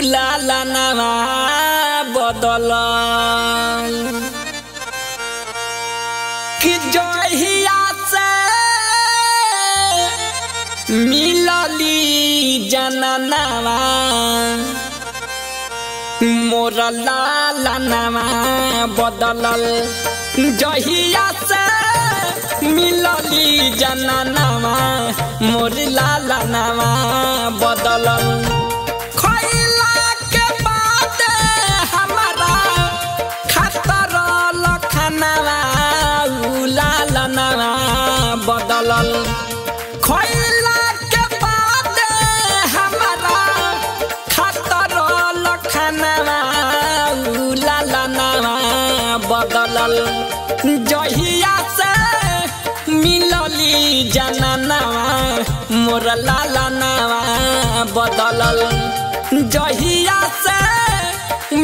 उलाला नवा बदल कि जहिया से मिलली जननवा मोर लाला नवा बदलल जहिया से मिलली जननवा मोर लाला नवा बदलल खइला के बाद हमारा खतर लखनवा लाला नवा बदलल खइला के बाद हमारा खतर लखनवा लाला नवा बदलल जहिया से मिलली जननवा मोर लाला नवा बदलल जहिया से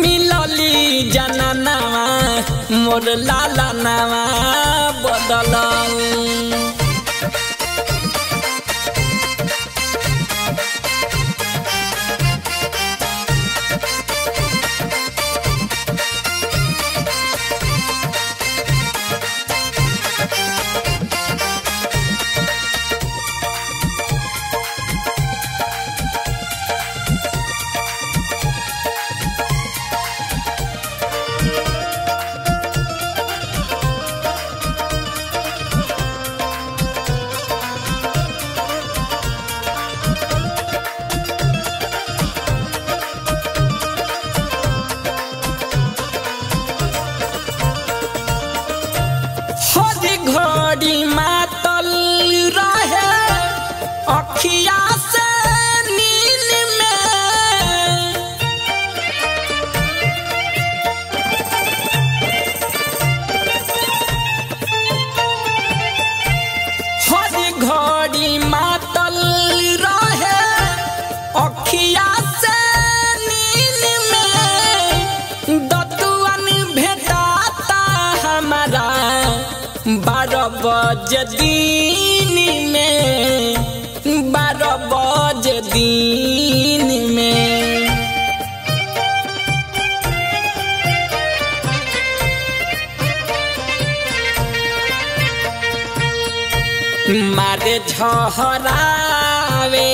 मिलली जननवा मोर लाला नवा बदलल घड़ी मातल रहे अखिया से नील में हर घड़ी मातल रहे अखिया से नील में दतुअन भेटाता हमारा 12 बजे दिन में 12 बजे दिन में मारे झहरावे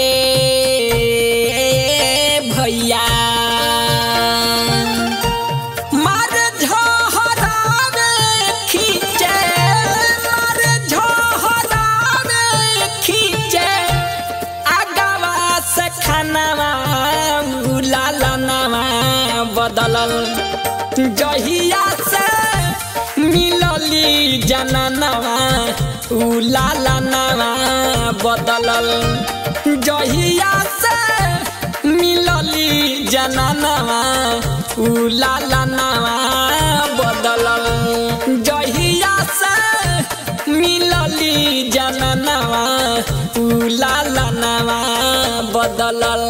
भैया बदलल जहिया से मिलली जननवा उलाला नवा बदलल जहिया से मिलली जननवा उलाला नवा बदलल जहिया से मिलली जननवा उलाला नवा बदलल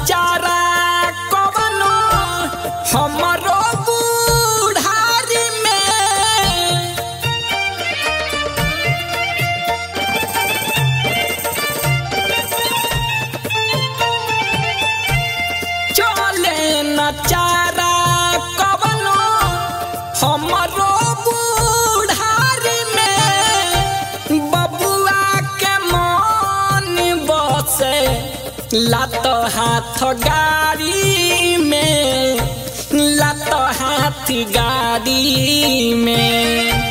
चारा कवनो हमरो बुढ़ारी में चले न चारा कवनो हमरो बुढ़ारी में बबुआ के मन बसे लात हाथ गाड़ी में लात हाथ गाड़ी में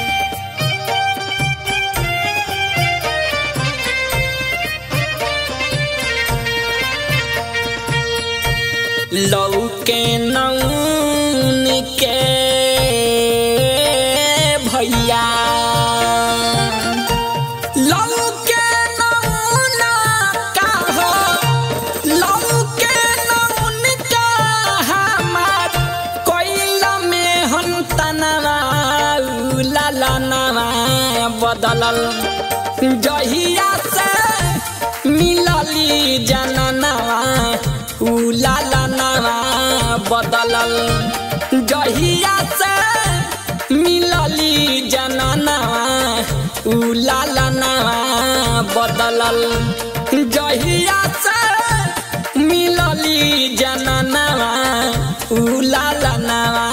लौके नौन के भैया लौके नौना बदलल जहिया से मिलली जननवा उलालनवा बदलल जहिया से मिलली जननवा उलालनवा बदलल जहिया से मिलली जननवा उलालनवा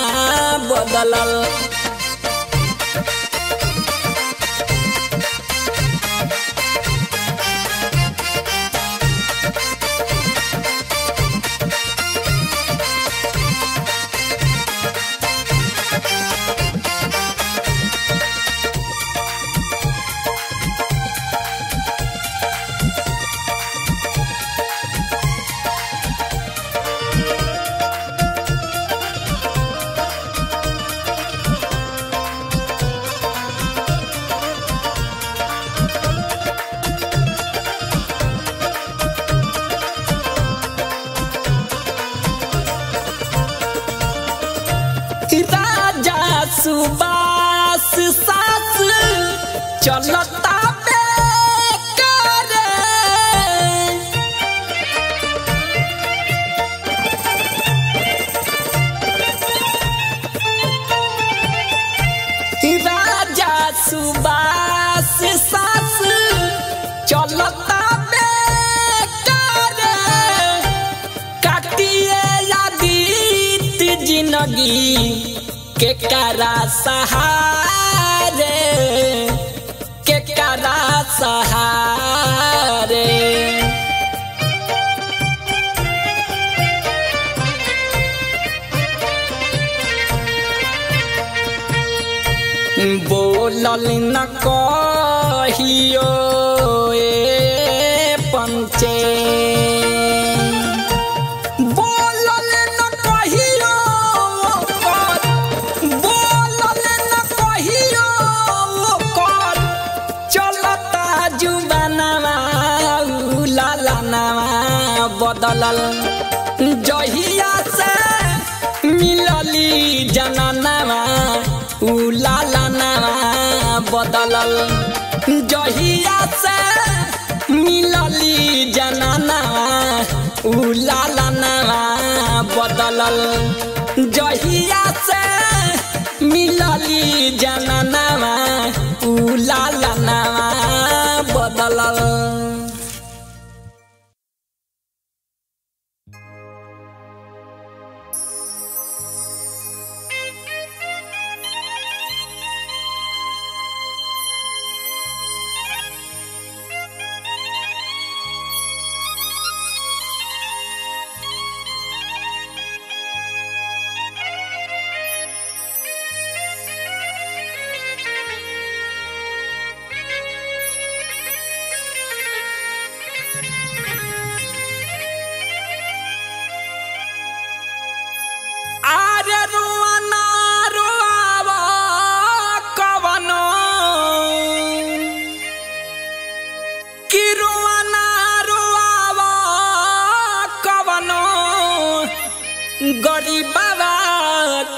बदलल राजा सुबास सास चलता बेकार राजा सुबास सास चलता बेकार काटिए यादीत जिंदगी के करा सहारे के करा सहारे बोलल न कहियो ए पंचे बदलल जहिया से मिलली जननवा उलालनवा बदलल जहिया से मिलली जननवा उलालनवा बदलल जहिया से मिलली जननवा उलालनवा बदलल गरीबवा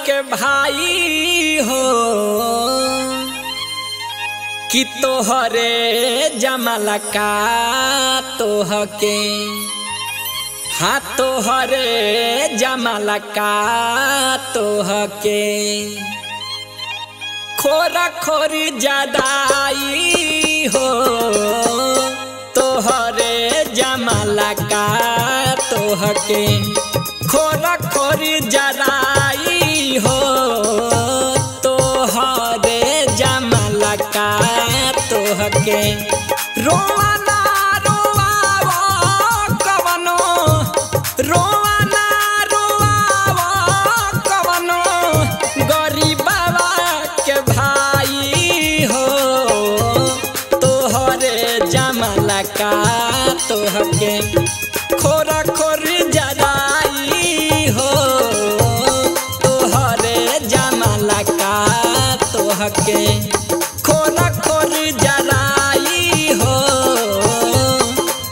के भाई हो कि तोहरे जमल का तोहके हाँ तोहरे जमल का तोहके खोरा खोरी जदाई हो तोहरे जमल का तोहके खोरा खोरी जराई हो तोहरे जमल का तोहके रोवाना रोवावा कवनो रोवाना रोवावा कवनो गरीबवा के भाई हो तोहरे जमल का तोहके खोरा खोरी जराई हो तोहरे जमल का तोहके खोरा खोरी जराई हो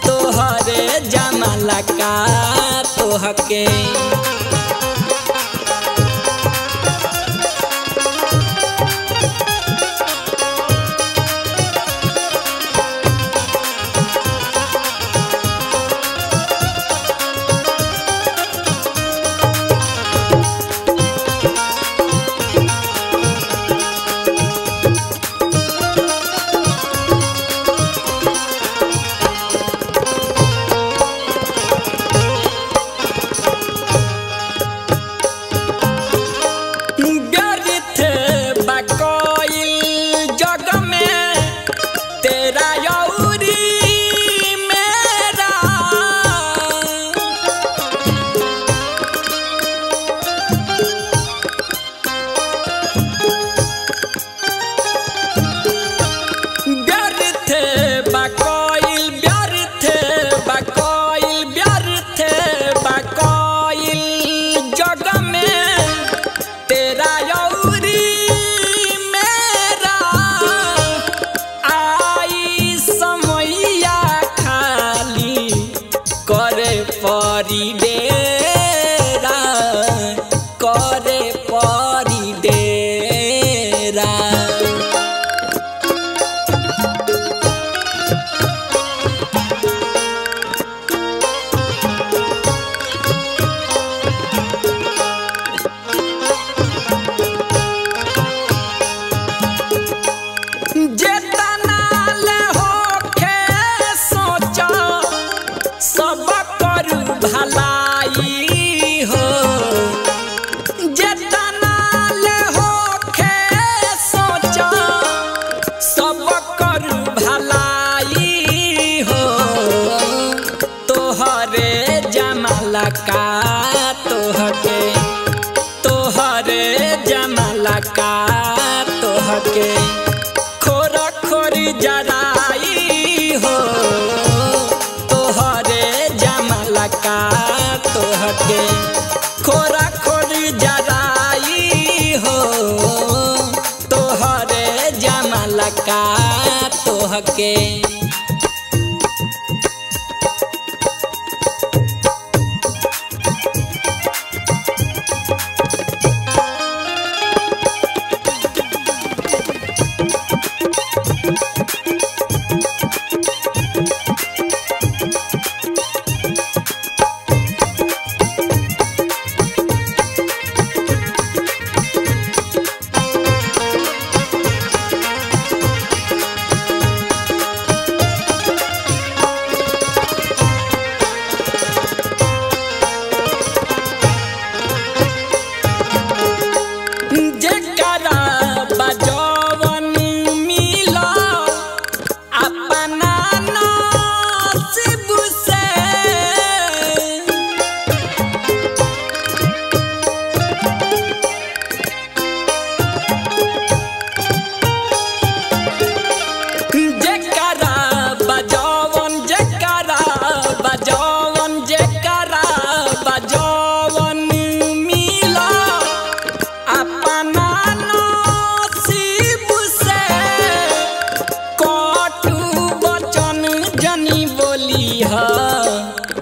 तोहरे जमल का तोहके तोहके खोरा खोरी जराई हो तोहरे जमाला का तोहके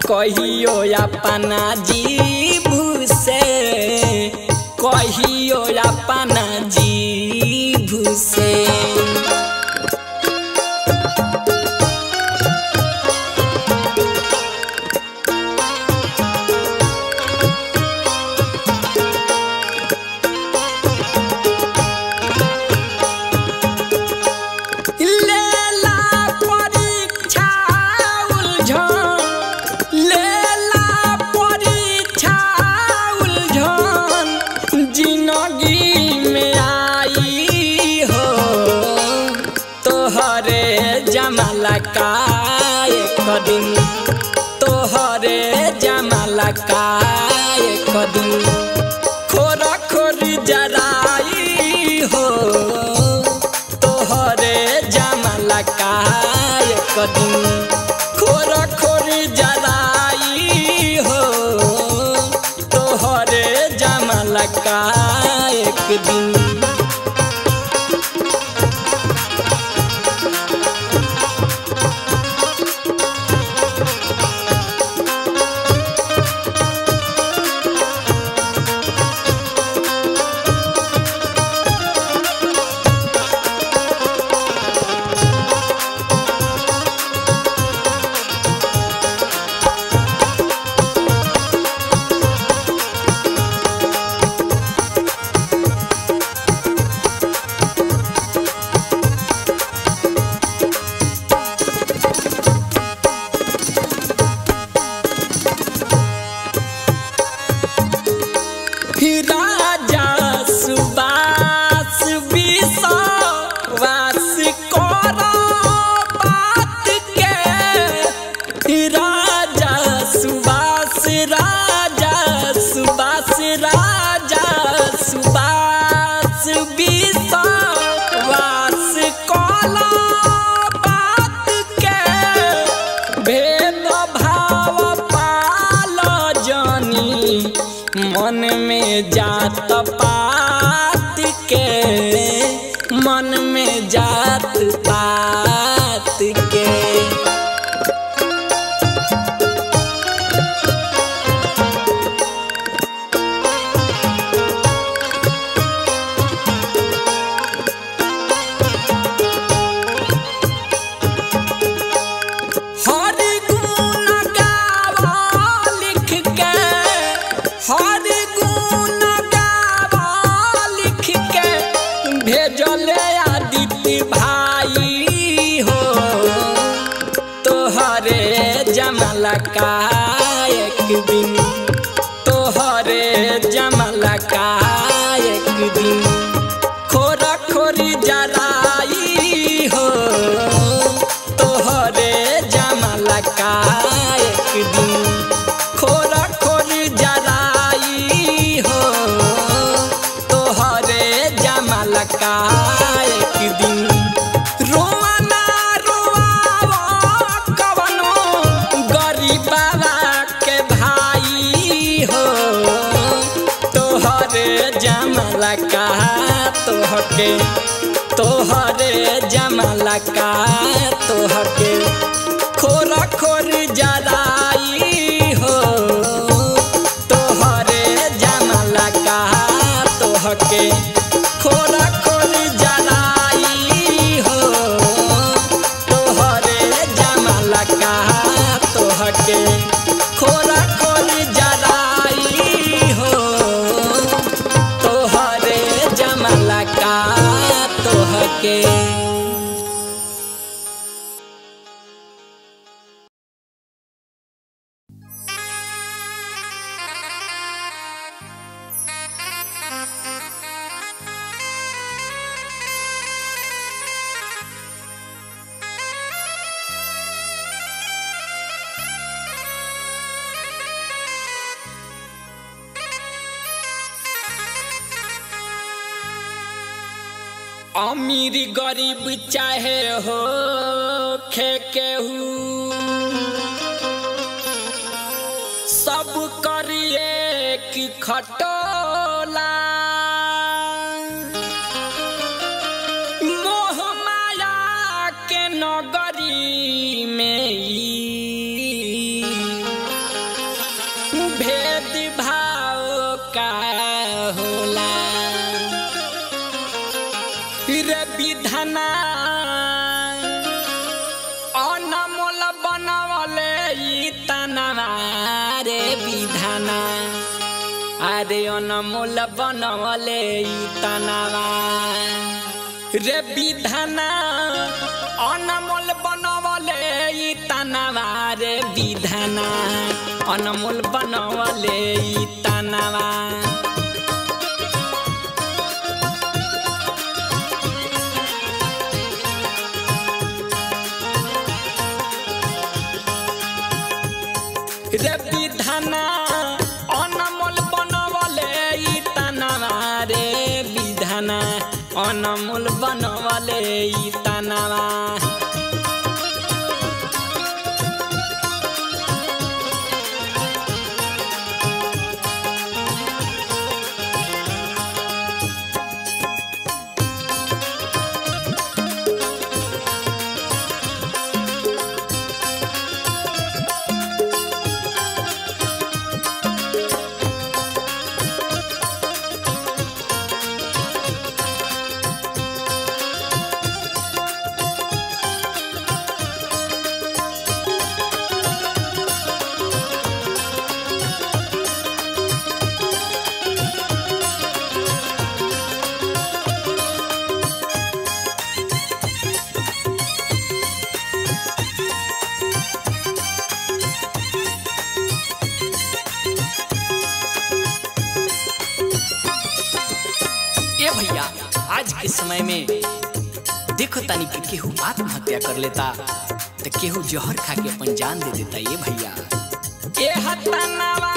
कहियो अपना जीभ से कहियो अपना जीभ से जमाला का एक दिन तोहरे जमाला का एक दिन खोरा खोरी जराई हो तोहरे जमाला का एक दिन खोरा खोरी जराई हो तोहरे जमाला का एक दिन राजा सुबास विश्वास करो बात के राजा सुबास विश्वास करो बात के भेद भाव पालो जानी मन में जात पात के मन में जात पात के भेजले आदित्य भाई हो तोहरे जमाला का एक दिन तोहरे जमाला का एक दिन खोरा खोरी जराई हो तोहरे जमाला का एक दिन खोरा खोरी जराई हो तोहरे जमाला का एक दिन रोवाना रोवावा कवनो गरीब बाबा के भाई तोहके तोहरे जमाला का तोहके खोरा खोर जराई हो तोहरे जमाला का तोहके खोरा खोर जराई हो तोहरे जमाला का तोहके खोरा खोर जराई हो तोहरे जमाला का तोहके। अमीर गरीब चाहे हो खे केहू सब करिए कि खटोला मोह माया के नगरी में भेद भाव का होला रे विधाना अनमोल बनवले ई तनवा रे विधाना अरे अनमोल बनवले ई तनवा रे विधाना अनमोल बनवले ई तनवा रे विधाना अनमोल बनवले ई तनवा। रे विधाना अनमोल बनवले ई तनवा रे विधाना अनमोल बनवले ई तनवा। भैया आज के समय में देखो तानी कि केहू आत्महत्या कर लेता तो केहू जहर खा के अपन जान दे देता। ये भैया ये हतनवा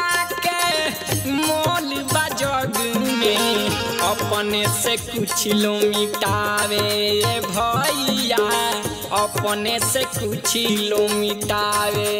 के मोल बाजग में अपने से कुछ लो मिटावे भैया अपने से कुछ लो मिटावे।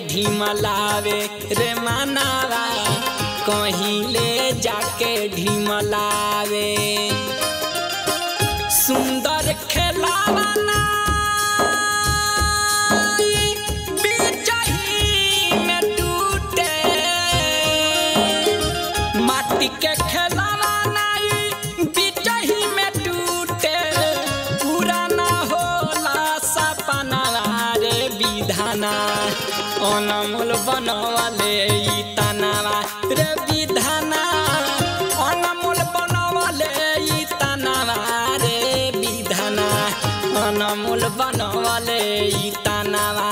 ढिमलावे रे मनावा कहीं ले जाके ढिमलावे सुंदर खेलावाना बिजही में टूटे माटी के खेलावाना बिजही में टूटे पुराना होला सपना रे विधाना अनमोल बनवले ई तनवा रे विधाना अनमोल बनवले ई तनवा रे विधाना अनमोल बनवले ई तनवा।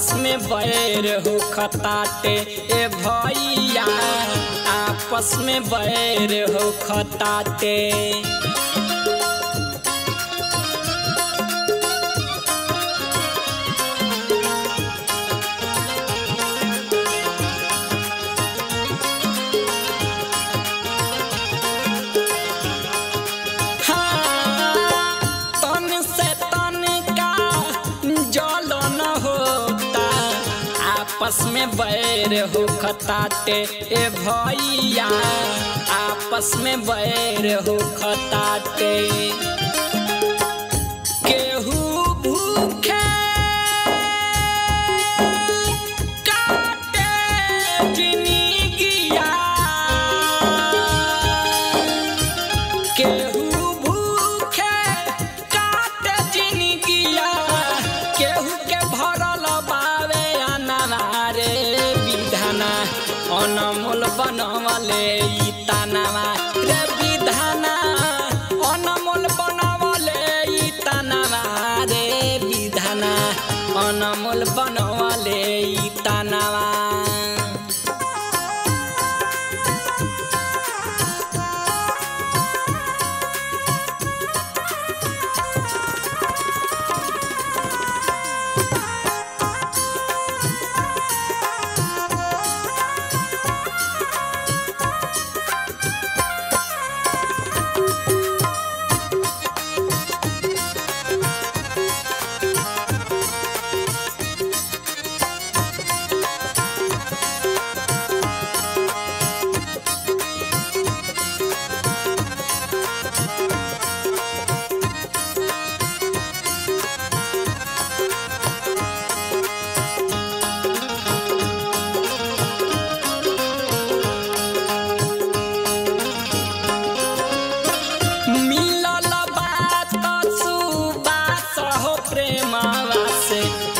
आपस में बैर हो खताटे ए भैया आपस में बैर हो खताटे। आपस में बैर हो खताटे ए भैया आपस में बैर हो खताटे। केहू भूखे काटे जिंदगिया केहू भूखे काटे जिंदगिया केहू के भरल बावे अनारे विधाना अनमोल बनवले ई तनावा रे विधाना अनमोल बनवले ई तनावा रे विधाना अनमोल बनवले ई तनावा।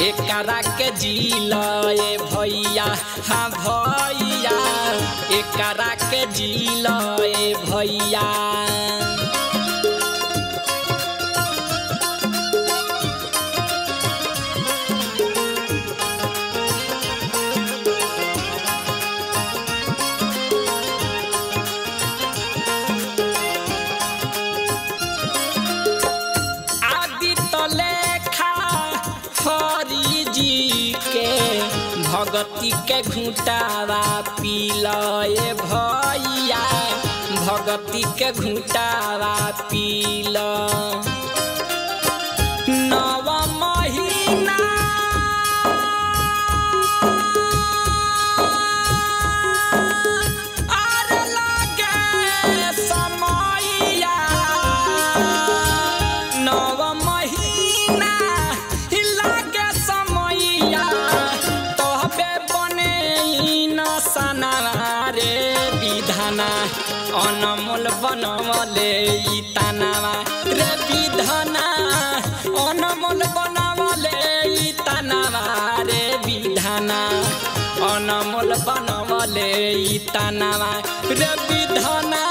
एकरा के जिलाए भैया हाँ भैया एकरा के जिलाए भैया। भगती के घुटावा पीलाए भैया भगती के घुटावा पीला। नव महीना आर लागे समैया नव महीना लागे समैया रे विधाना अनमोल बनवले ई तनावा रे विधाना अनमोल बनवले ई तनावा रे विधाना अनमोल बनवले ई तनावा रे विधाना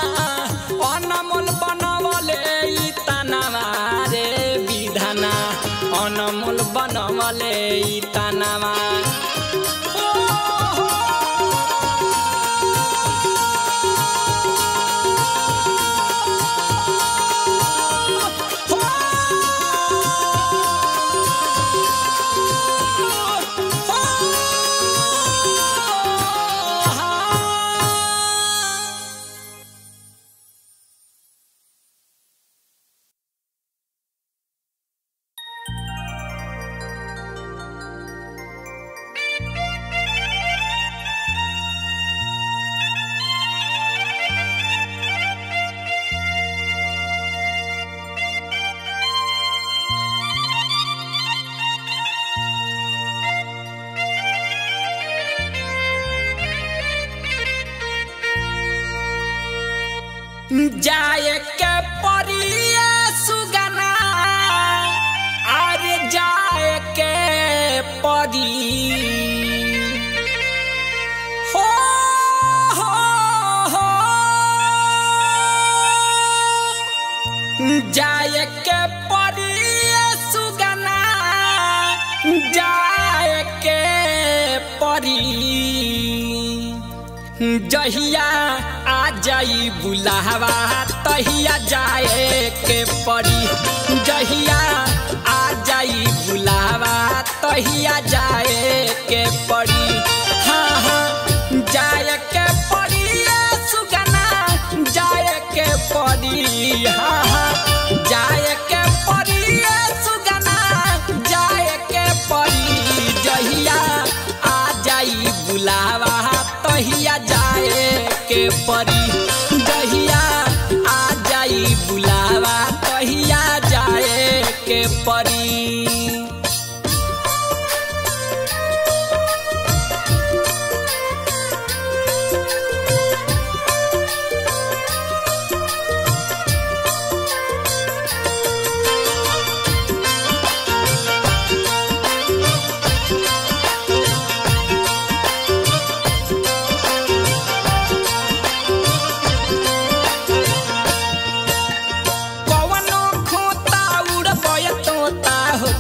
अनमोल बनवले ई तनावा रे विधाना अनमोल बनवले ई तनावा। जाए के परिया सुगना आरे जाए के परी हो जाए के परिया सुगना जाए के जहिया आ जाई बुलावा तहिया जाए के पड़ी। जहिया आ जाई बुलावा तहिया जाए के पड़ी। हाँ हाँ जाए के पड़ी सुगना जाए के पड़ी। हाँ हाँ जाए के पड़ी सुगना जाए के पड़ी। जहिया आ जाई बुलावा तहिया जाए के पड़ी। जहिया आ जाई बुलावा तहिया जाए के पड़ी।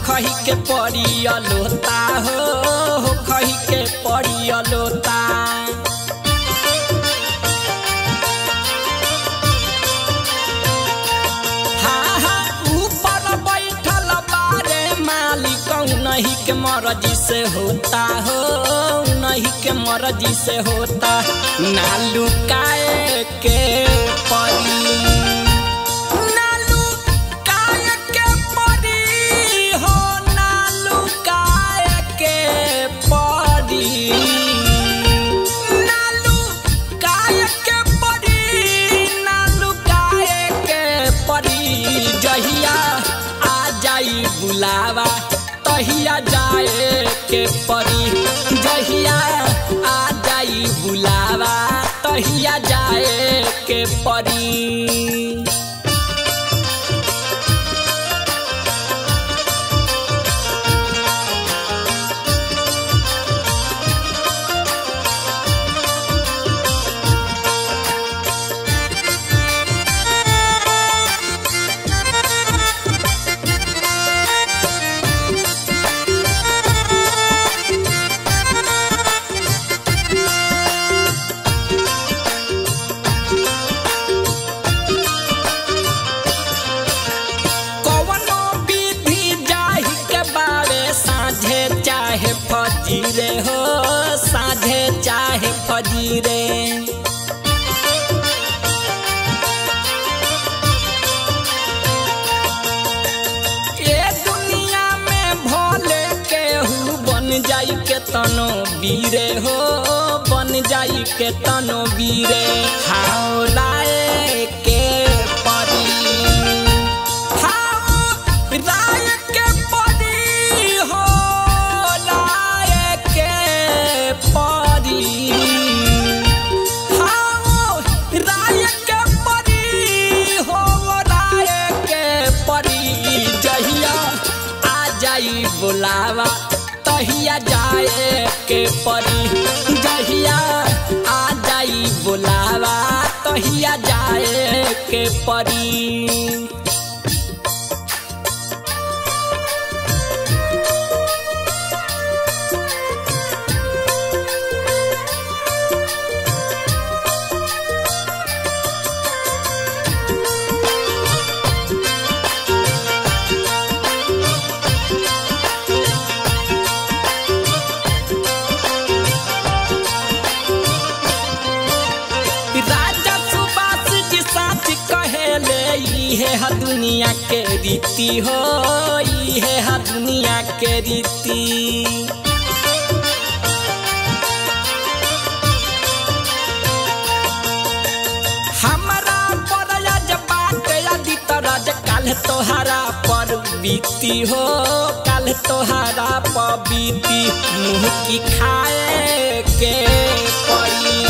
खही के पड़ी अलोता हो खही के पड़ी अलोता। हाँ हाँ ऊपर बैठल बारे मालिक नहीं के मर्जी से होता हो नहीं के मर्जी से होता। ना लुकाए के पड़ी बुलावा तहिया जाए के पड़ी। जहिया आ जाई बुलावा तहिया जाए के पड़ी। फजीरे हो साझे चाहे फजीरे। ये दुनिया में भोले केहू बन जाई के तनो वीरे हो बन जाई के तनो वीरे। हाओ लाए के पड़ी बुलावा तहिया जाए के पड़ी। जहिया आ जाई बुलावा तहिया जाए के पड़ी। है दुनिया के रीति हो है दुनिया के रीति। हमारा पर बात यदि तरज काल तोहरा पर बीती हो काल तोहरा पर बीती। मुँह की खाए के पड़ी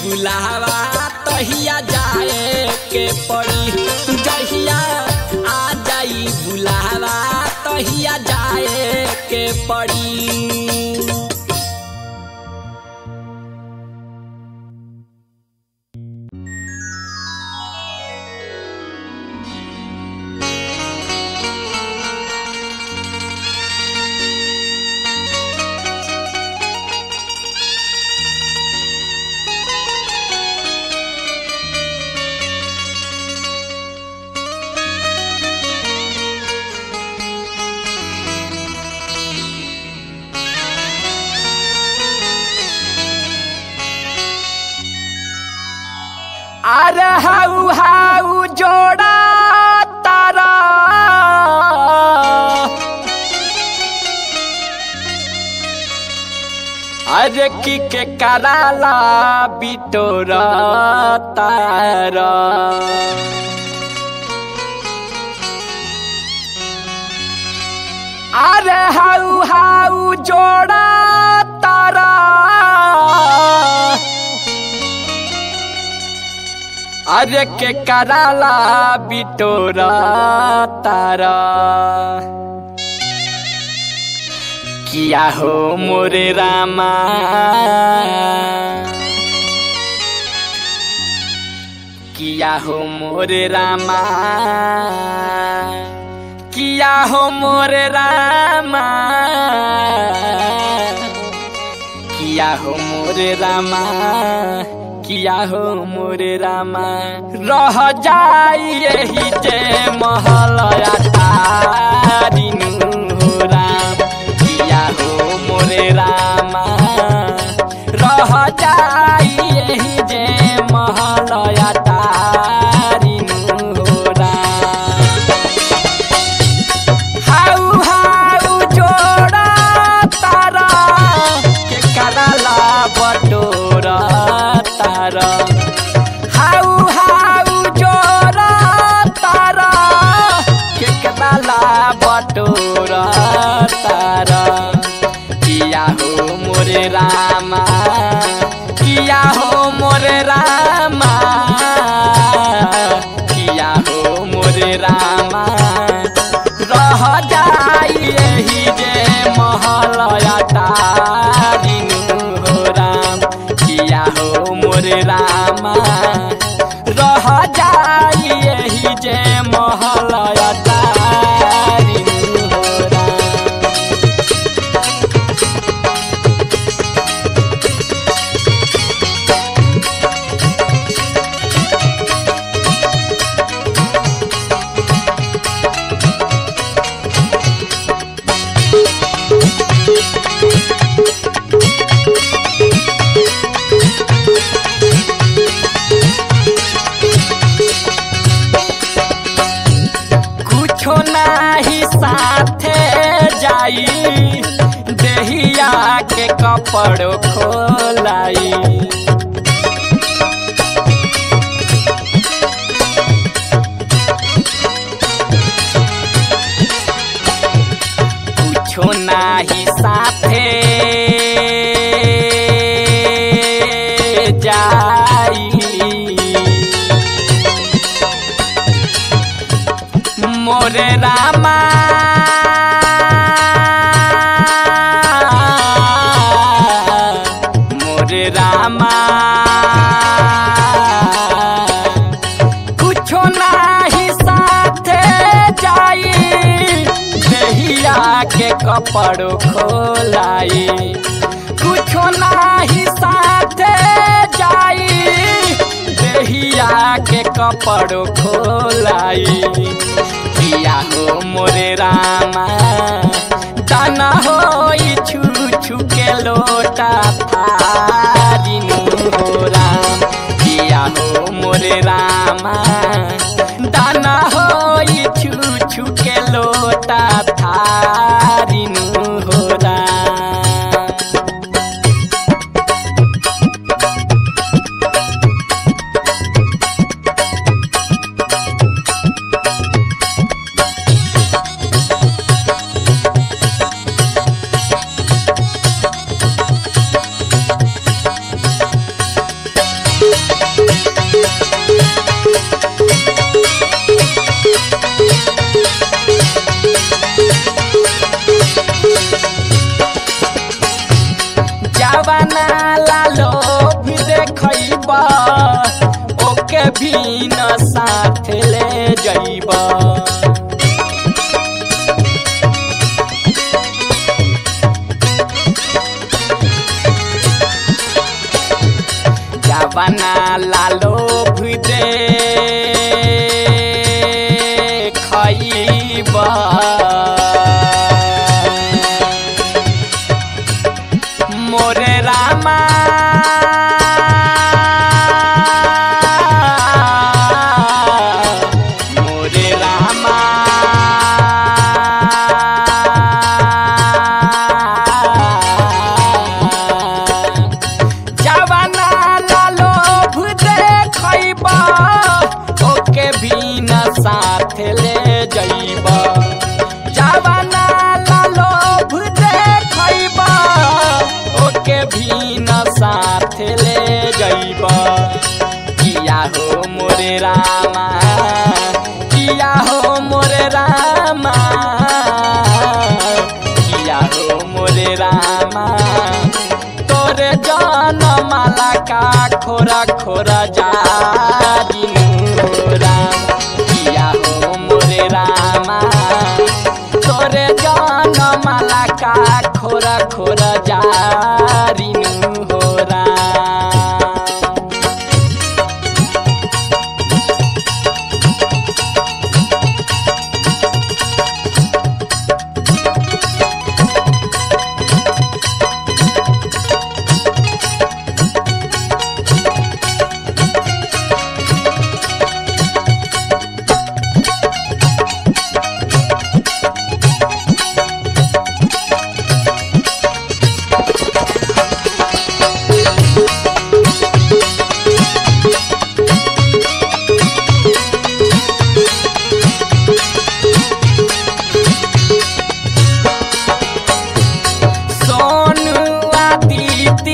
बुलावा तहिया जाए के पड़ी। जहिया आ जाई बुलावा तहिया जाए के पड़ी। हाउ हाउ जोड़ा तारा अरे की के कराला बिटोरा तारा अरे हाउ हाउ जोड़ा तारा अरे के कराला बिटोरा तारा किया हो मोरे रामा किया हो मोरे रामा किया हो मोरे रामा किया हो मोरे रामा किया हो मोरे रामा रह जाई यही जे महलया तारिनु हो राम किया हो मोरे रामा रह जाई यही जे महलया तारिनु हो राम हाउ हाउ जोड़ा तारा के कराला बटोरा तारा हाउ हाउ जोड़ा तारा के कराला बटोरा तारा किया हो मोरे रामा किया हो मोरे रामा किया हो मोरे रामा रह जाई यही जे महलया तारिनु हो राम किया हो मोरे रामा रह जाई यही जे महलया तारिनु हो राम कुछो नाही साथे जाई देहिया के कपड़ो खोलाई कुछो नाही साथे जाई मोरे रामा मोरे रामा कुछो नाही साथे जाई देहिया के कपड़ो खोलाई कुछो नाही साथे जाई देहिया के कपड़ो खोलाई किया हो मोरे रामा दाना हो छू छू के लोटा थारिनु हो राम किया हो मोरे रामा दाना हो छू छू के लोटा थारिनु हो राम जवाना लालो भी देखैबा ओके भी न साथ ले जइबा जवाना लालो भी देखैबा मोरे रामा का खोरा खोरा जारिनु राम किया हो मोरे रामा तोरे जान माला का खोरा खोरा जारिनु हो राम।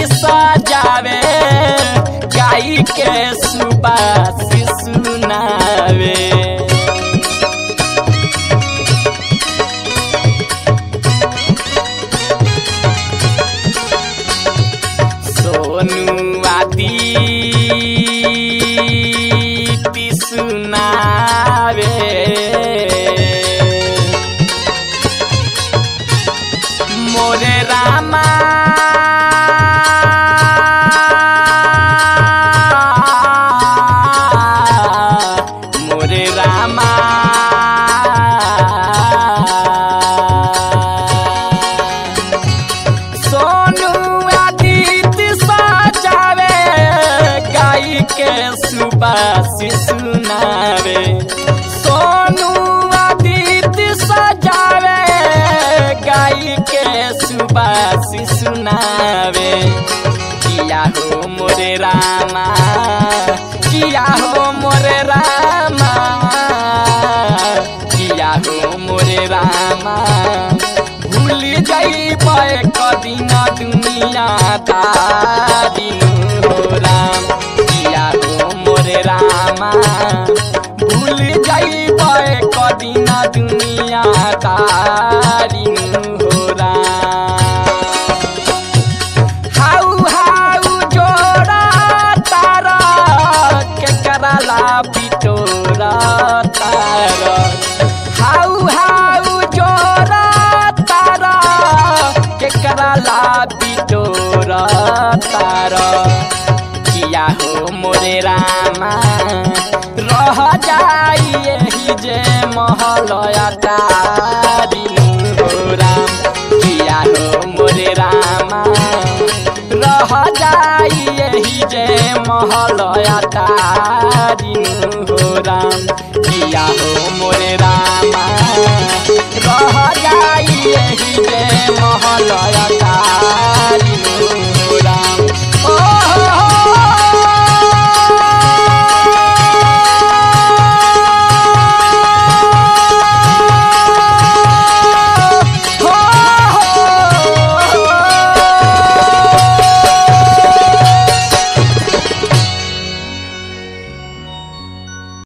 सजावे गाई के सुबास सुनावे सोनू आदित्य सुनावे मोरे रामा सोनू आदित्य सजावे गाई के सुबास सुनावे सोनू आदित्य सजावे गाई के सुबास सुनावे किया हो मोरे रामा किया हो मोरे रामा किया हो मोरे रामा भूल जाई कदिन दुनिया तारिनु हो राम किया हो मोरे रामा भूल जाई कदिन दुनिया तारिनु हो राम। हाउ हाउ जोड़ा तारा के कराला बिटोरा तारा हाउ हाउ जोड़ा तारा के कराला बिटोरा तारा किया हो मोरे रामा रह जाई यही जे महलया तारिनु हो राम किया हो मोरे रामा रह जाई यही जे महलया तारिनु हो राम किया हो मोरे रामा रह जाई यही जे महलया